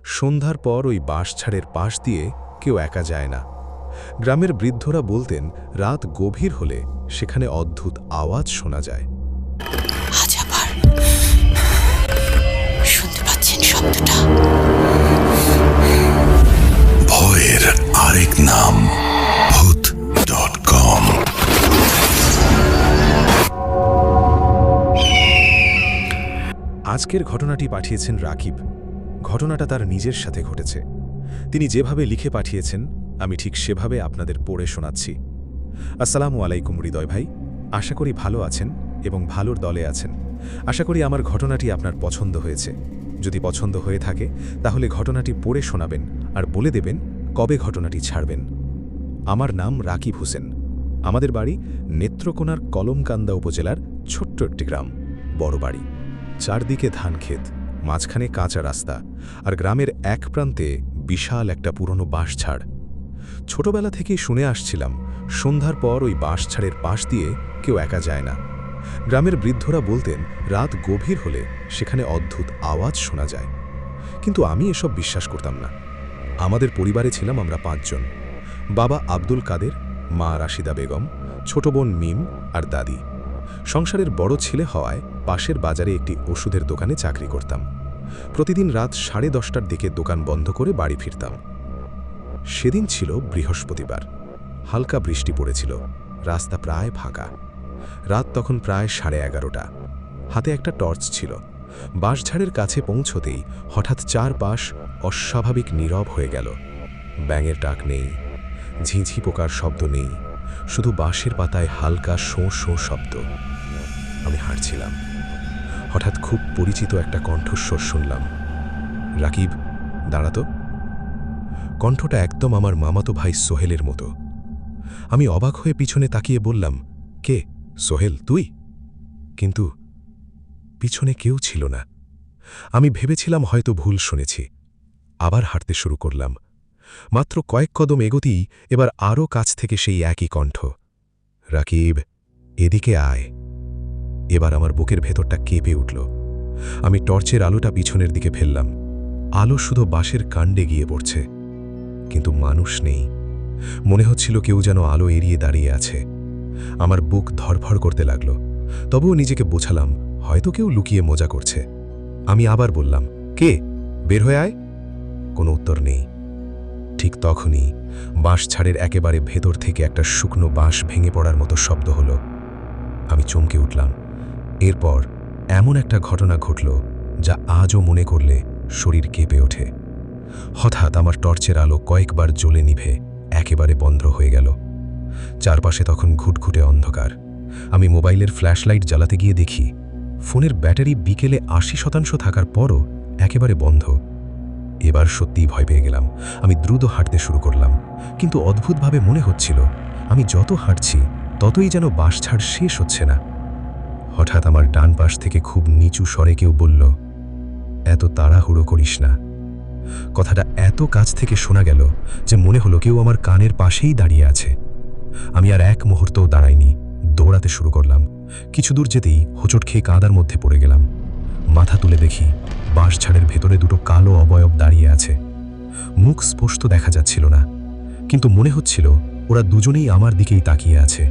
সন্ধ্যার পর ওই বাঁশঝাড়ের পাশ দিয়ে কেউ একা যায় না। গ্রামের বৃদ্ধরা বলতেন রাত গভীর হলে সেখানে অদ্ভুত আওয়াজ শোনা যায়। আজ আবার শুনতে পাচ্ছেন শব্দটা? ভয়ের আরেক নাম ভূত.com। আজকের ঘটনাটি পাঠিয়েছেন রাকিব। ঘটনাটা তার নিজের সাথে ঘটেছে। তিনি যেভাবে লিখে পাঠিয়েছেন আমি ঠিক সেভাবে আপনাদের পড়ে শোনাচ্ছি। আসসালামু আলাইকুম হৃদয় ভাই, আশা করি ভালো আছেন এবং ভালোর দলে আছেন। আশা করি আমার ঘটনাটি আপনার পছন্দ হয়েছে। যদি পছন্দ হয়ে থাকে তাহলে ঘটনাটি পড়ে শোনাবেন আর বলে দেবেন কবে ঘটনাটি ছাড়বেন। আমার নাম রাকিব হোসেন। আমাদের বাড়ি নেত্রকোনার কলমকান্দা উপজেলার ছোট্ট একটি গ্রাম। বড় বাড়ি, চারদিকে ধানক্ষেত, মাঝখানে কাঁচা রাস্তা, আর গ্রামের এক প্রান্তে বিশাল একটা পুরনো বাঁশঝাড়। ছোটবেলা থেকেই শুনে আসছিলাম সন্ধ্যার পর ওই বাঁশঝাড়ের পাশ দিয়ে কেউ একা যায় না। গ্রামের বৃদ্ধরা বলতেন রাত গভীর হলে সেখানে অদ্ভুত আওয়াজ শোনা যায়। কিন্তু আমি এসব বিশ্বাস করতাম না। আমাদের পরিবারে ছিলাম আমরা 5 জন। বাবা আব্দুল কাদের, মা রাশিদা বেগম, ছোট বোন মিম আর দাদি। সংসারের বড় ছেলে হওয়ায় পাশের বাজারে একটি ওষুধের দোকানে চাকরি করতাম। প্রতিদিন রাত 10:30টার দিকে দোকান বন্ধ করে বাড়ি ফিরতাম। সেদিন ছিল বৃহস্পতিবার। হালকা বৃষ্টি পড়েছিল, রাস্তা প্রায় ফাঁকা। রাত তখন প্রায় 11:30টা। হাতে একটা টর্চ ছিল। বাঁশঝাড়ের কাছে পৌঁছতেই হঠাৎ চারপাশ অস্বাভাবিক নীরব হয়ে গেল। ব্যাঙের ডাক নেই, ঝিঁঝি পোকার শব্দ নেই, শুধু বাঁশের পাতায় হালকা শোঁ শোঁ শব্দ। আমি হাঁটছিলাম। হঠাৎ খুব পরিচিত একটা কণ্ঠস্বর শুনলাম। রাকিব, দাঁড়াতো। কণ্ঠটা একদম আমার মামাতো ভাই সোহেলের মতো। আমি অবাক হয়ে পিছনে তাকিয়ে বললাম, কে? সোহেল, তুই? কিন্তু পিছনে কেউ ছিল না। আমি ভেবেছিলাম হয়তো ভুল শুনেছি। আবার হাঁটতে শুরু করলাম। মাত্র কয়েক কদম এগোতেই এবার আরও কাছ থেকে সেই একই কণ্ঠ, রাকিব, এদিকে আয়। এবার আমার বুকের ভেতরটা কেঁপে উঠল। আমি টর্চের আলোটা পিছনের দিকে ফেললাম। আলো শুধু বাঁশের কাণ্ডে গিয়ে পড়ছে, কিন্তু মানুষ নেই। মনে হচ্ছিল কেউ যেন আলো এড়িয়ে দাঁড়িয়ে আছে। আমার বুক ধড়ফড় করতে লাগল। তবুও নিজেকে বোঝালাম হয়তো কেউ লুকিয়ে মজা করছে। আমি আবার বললাম, কে? বের হয়ে আয়। কোনো উত্তর নেই। ঠিক তখনই বাঁশঝাড়ের একেবারে ভেতর থেকে একটা শুকনো বাঁশ ভেঙে পড়ার মতো শব্দ হলো। আমি চমকে উঠলাম। এরপর এমন একটা ঘটনা ঘটল যা আজও মনে করলে শরীর কেঁপে ওঠে। হঠাৎ আমার টর্চের আলো কয়েকবার জ্বলে নিভে একেবারে বন্ধ হয়ে গেল। চারপাশে তখন ঘুটঘুটে অন্ধকার। আমি মোবাইলের ফ্ল্যাশলাইট জ্বালাতে গিয়ে দেখি ফোনের ব্যাটারি বিকেলে 80% থাকার পরও একেবারে বন্ধ। এবার সত্যিই ভয় পেয়ে গেলাম। আমি দ্রুত হাঁটতে শুরু করলাম, কিন্তু অদ্ভুতভাবে মনে হচ্ছিল আমি যত হাঁটছি ততই যেন বাঁশঝাড় শেষ হচ্ছে না। হঠাৎ আমার ডান পাশ থেকে খুব নিচু স্বরে কেউ বলল, এত তাড়াহুড়ো করিস না। কথাটা এত কাছ থেকে শোনা গেল যে মনে হলো কেউ আমার কানের পাশেই দাঁড়িয়ে আছে। আমি আর এক মুহূর্তও দাঁড়াইনি, দৌড়াতে শুরু করলাম। কিছু দূর যেতেই হোঁচট খেয়ে কাঁদার মধ্যে পড়ে গেলাম। মাথা তুলে দেখি বাঁশঝাড়ের ভেতরে দুটো কালো অবয়ব দাঁড়িয়ে আছে। মুখ স্পষ্ট দেখা যাচ্ছিল না, কিন্তু মনে হচ্ছিল ওরা দুজনেই আমার দিকেই তাকিয়ে আছে।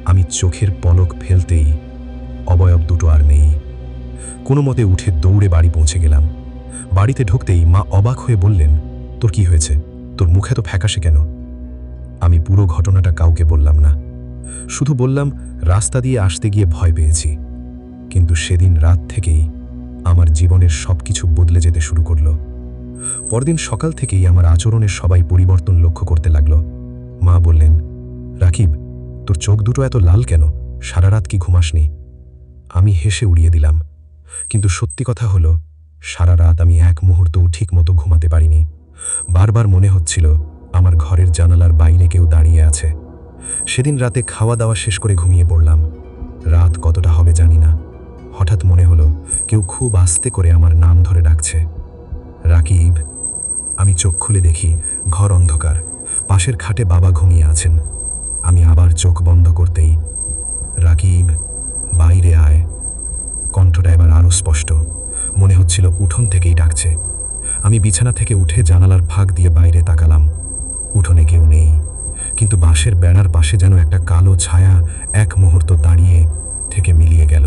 আমি চোখের পলক ফেলতেই অবয়ব দুটো আর নেই। কোনো মতে উঠে দৌড়ে বাড়ি পৌঁছে গেলাম। বাড়িতে ঢুকতেই মা অবাক হয়ে বললেন, তোর কি হয়েছে? তোর মুখে তো ফ্যাকাশে কেন? আমি পুরো ঘটনাটা কাউকে বললাম না। শুধু বললাম রাস্তা দিয়ে আসতে গিয়ে ভয় পেয়েছি। কিন্তু সেদিন রাত থেকেই আমার জীবনের সবকিছু বদলে যেতে শুরু করলো। পরদিন সকাল থেকেই আমার আচরণের সবাই পরিবর্তন লক্ষ্য করতে লাগলো। মা বললেন, রাকিব, তোর চোখ দুটো এত লাল কেন? সারা রাত কি ঘুমাসনি? আমি হেসে উড়িয়ে দিলাম, কিন্তু সত্যি কথা হলো সারা রাত আমি এক মুহূর্তও ঠিক মতো ঘুমাতে পারিনি। বারবার মনে হচ্ছিল আমার ঘরের জানালার বাইরে কেউ দাঁড়িয়ে আছে। সেদিন রাতে খাওয়া দাওয়া শেষ করে ঘুমিয়ে পড়লাম। রাত কতটা হবে জানি না। হঠাৎ মনে হলো কেউ খুব আস্তে করে আমার নাম ধরে ডাকছে, রাকিব। আমি চোখ খুলে দেখি ঘর অন্ধকার। পাশের খাটে বাবা ঘুমিয়ে আছেন। আমি আবার চোখ বন্ধ করতেই, রাকিব, বাইরে আয়। কণ্ঠটা এবার আরও স্পষ্ট, মনে হচ্ছিল উঠোন থেকেই ডাকছে। আমি বিছানা থেকে উঠে জানালার ফাঁক দিয়ে বাইরে তাকালাম। উঠোনে কেউ নেই, কিন্তু বাঁশের বেড়ার পাশে যেন একটা কালো ছায়া এক মুহূর্ত দাঁড়িয়ে থেকে মিলিয়ে গেল।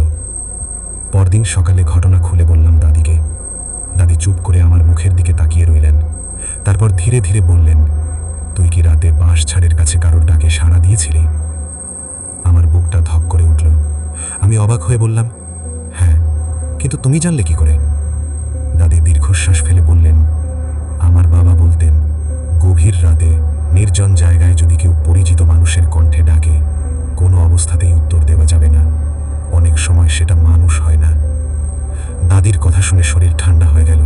পরদিন সকালে ঘটনা খুলে বললাম দাদিকে। দাদি চুপ করে আমার মুখের দিকে তাকিয়ে রইলেন। তারপর ধীরে ধীরে বললেন, তুই কি রাতে বাঁশঝাড়ের কাছে কারোর ডাকে সাড়া দিয়েছিলি? আমার বুকটা ধক করে উঠল। আমি অবাক হয়ে বললাম, হ্যাঁ, কিন্তু তুমি জানলে কি করে? দাদি দীর্ঘশ্বাস ফেলে বললেন, আমার বাবা বলতেন, গভীর রাতে নির্জন জায়গায় যদি কেউ পরিচিত মানুষের কণ্ঠে ডাকে, কোনো অবস্থাতেই উত্তর দেওয়া যাবে না। অনেক সময় সেটা মানুষ হয় না। দাদির কথা শুনে শরীর ঠান্ডা হয়ে গেল।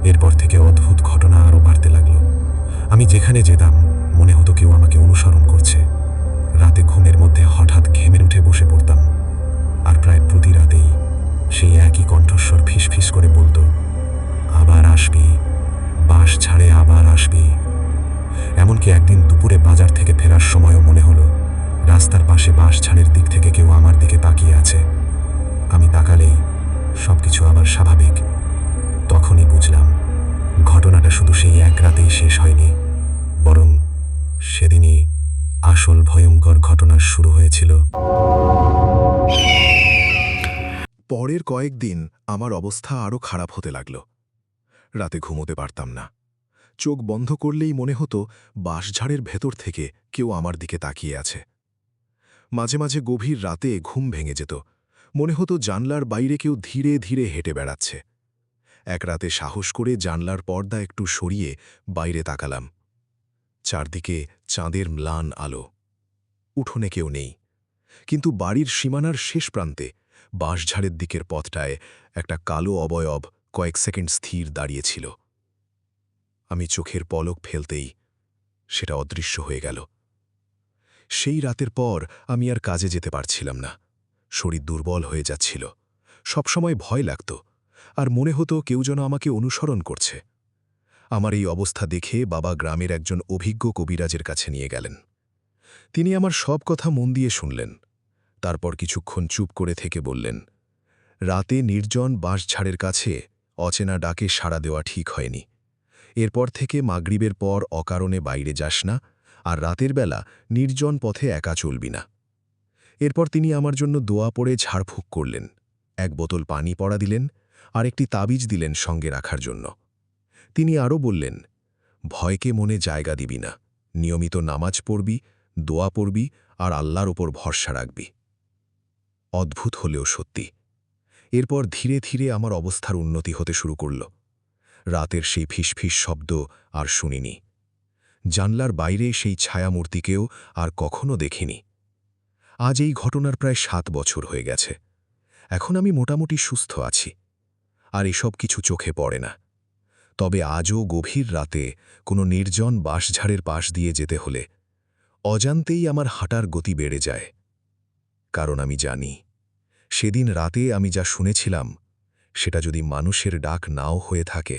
এরপর থেকে অদ্ভুত ঘটনা আরও বাড়তে লাগলো। আমি যেখানে যেতাম মনে হতো কেউ আমাকে অনুসরণ করছে। রাতে ঘুমের মধ্যে হঠাৎ ঘেমে উঠে বসে পড়তাম, আর প্রায় প্রতি রাতেই সেই একই কণ্ঠস্বর ফিসফিস করে বলতো, আবার আসবি, বাঁশ ছাড়ে আবার আসবি। এমনকি একদিন দুপুরে বাজার থেকে ফেরার সময়ও মনে হলো রাস্তার পাশে বাঁশঝাড়ের দিক থেকে কেউ আমার দিকে তাকিয়ে আছে। আমি তাকালেই সবকিছু আবার স্বাভাবিক। তখনই বুঝলাম, ঘটনাটা শুধু সেই এক রাতেই শেষ হয়নি, বরং সেদিনই আসল ভয়ঙ্কর ঘটনা শুরু হয়েছিল। পরের কয়েকদিন আমার অবস্থা আরও খারাপ হতে লাগল। রাতে ঘুমোতে পারতাম না। চোখ বন্ধ করলেই মনে হতো বাঁশঝাড়ের ভেতর থেকে কেউ আমার দিকে তাকিয়ে আছে। মাঝে মাঝে গভীর রাতে ঘুম ভেঙে যেত। মনে হতো জানলার বাইরে কেউ ধীরে ধীরে হেঁটে বেড়াচ্ছে। এক রাতে সাহস করে জানলার পর্দা একটু সরিয়ে বাইরে তাকালাম। চারদিকে চাঁদের ম্লান আলো। উঠোনে কেউ নেই, কিন্তু বাড়ির সীমানার শেষ প্রান্তে বাঁশঝাড়ের দিকের পথটায় একটা কালো অবয়ব কয়েক সেকেন্ড স্থির দাঁড়িয়েছিল। আমি চোখের পলক ফেলতেই সেটা অদৃশ্য হয়ে গেল। সেই রাতের পর আমি আর কাজে যেতে পারছিলাম না। শরীর দুর্বল হয়ে যাচ্ছিল। সবসময় ভয় লাগত, আর মনে হতো কেউ যেন আমাকে অনুসরণ করছে। আমার এই অবস্থা দেখে বাবা গ্রামের একজন অভিজ্ঞ কবিরাজের কাছে নিয়ে গেলেন। তিনি আমার সব কথা মন দিয়ে শুনলেন। তারপর কিছুক্ষণ চুপ করে থেকে বললেন, রাতে নির্জন বাঁশঝাড়ের কাছে অচেনা ডাকে সাড়া দেওয়া ঠিক হয়নি। এরপর থেকে মাগরিবের পর অকারণে বাইরে যাস না, আর রাতের বেলা নির্জন পথে একা চলবি না। এরপর তিনি আমার জন্য দোয়া পড়ে ঝাড়ফুঁক করলেন, এক বোতল পানি পড়া দিলেন, আর একটি তাবিজ দিলেন সঙ্গে রাখার জন্য। তিনি আরও বললেন, ভয়কে মনে জায়গা দিবি না, নিয়মিত নামাজ পড়বি, দোয়া পড়বি, আর আল্লাহর ওপর ভরসা রাখবি। অদ্ভুত হলেও সত্যি, এরপর ধীরে ধীরে আমার অবস্থার উন্নতি হতে শুরু করল। রাতের সেই ফিসফিস শব্দ আর শুনিনি। জানলার বাইরে সেই ছায়ামূর্তিকেও আর কখনো দেখিনি। আজ এই ঘটনার প্রায় 7 বছর হয়ে গেছে। এখন আমি মোটামুটি সুস্থ আছি, আর এসব কিছু চোখে পড়ে না। তবে আজও গভীর রাতে কোনো নির্জন বাঁশঝাড়ের পাশ দিয়ে যেতে হলে অজান্তেই আমার হাঁটার গতি বেড়ে যায়। কারণ আমি জানি, সেদিন রাতে আমি যা শুনেছিলাম সেটা যদি মানুষের ডাক নাও হয়ে থাকে।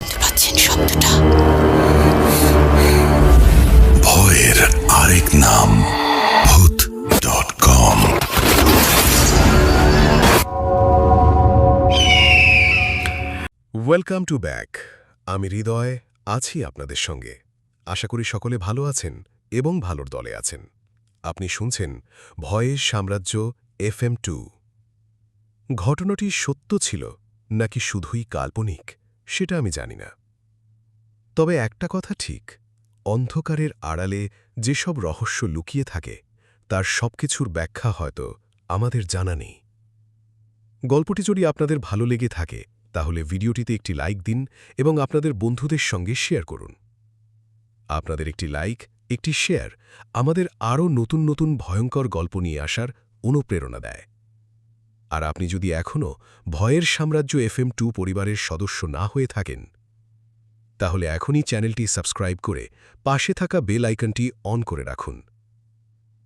শুনতে পাচ্ছেন শব্দটা? ভয়ের আরেক নাম ভূত.com। Welcome to back. আমি হৃদয় আছি আপনাদের সঙ্গে। আশা করি সকলে ভালো আছেন এবং ভালোর দলে আছেন। আপনি শুনছেন ভয়ের সাম্রাজ্য FM2। ঘটনাটি সত্য ছিল নাকি শুধুই কাল্পনিক সেটা আমি জানি না। তবে একটা কথা ঠিক, অন্ধকারের আড়ালে যেসব রহস্য লুকিয়ে থাকে তার সবকিছুর ব্যাখ্যা হয়তো আমাদের জানা নেই। গল্পটি যদি আপনাদের ভালো লেগে থাকে তাহলে ভিডিওটিতে একটি লাইক দিন এবং আপনাদের বন্ধুদের সঙ্গে শেয়ার করুন। আপনাদের একটি লাইক, একটি শেয়ার আমাদের আরও নতুন নতুন ভয়ঙ্কর গল্প নিয়ে আসার অনুপ্রেরণা দেয়। আর আপনি যদি এখনও ভয়ের সাম্রাজ্য FM2 পরিবারের সদস্য না হয়ে থাকেন তাহলে এখনই চ্যানেলটি সাবস্ক্রাইব করে পাশে থাকা বেল আইকনটি অন করে রাখুন।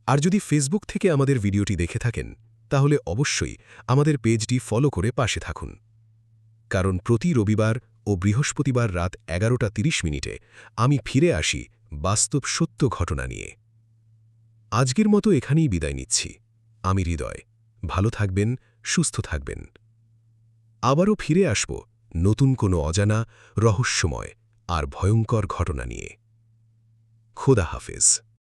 আর যদি ফেসবুক থেকে আমাদের ভিডিওটি দেখে থাকেন তাহলে অবশ্যই আমাদের পেজটি ফলো করে পাশে থাকুন। কারণ প্রতি রবিবার ও বৃহস্পতিবার রাত 11:30 আমি ফিরে আসি বাস্তব সত্য ঘটনা নিয়ে। আজকের মতো এখানেই বিদায় নিচ্ছি। আমি হৃদয়। ভালো থাকবেন, সুস্থ থাকবেন। আবারও ফিরে আসব নতুন কোনো অজানা, রহস্যময় আর ভয়ঙ্কর ঘটনা নিয়ে। খোদা হাফেজ।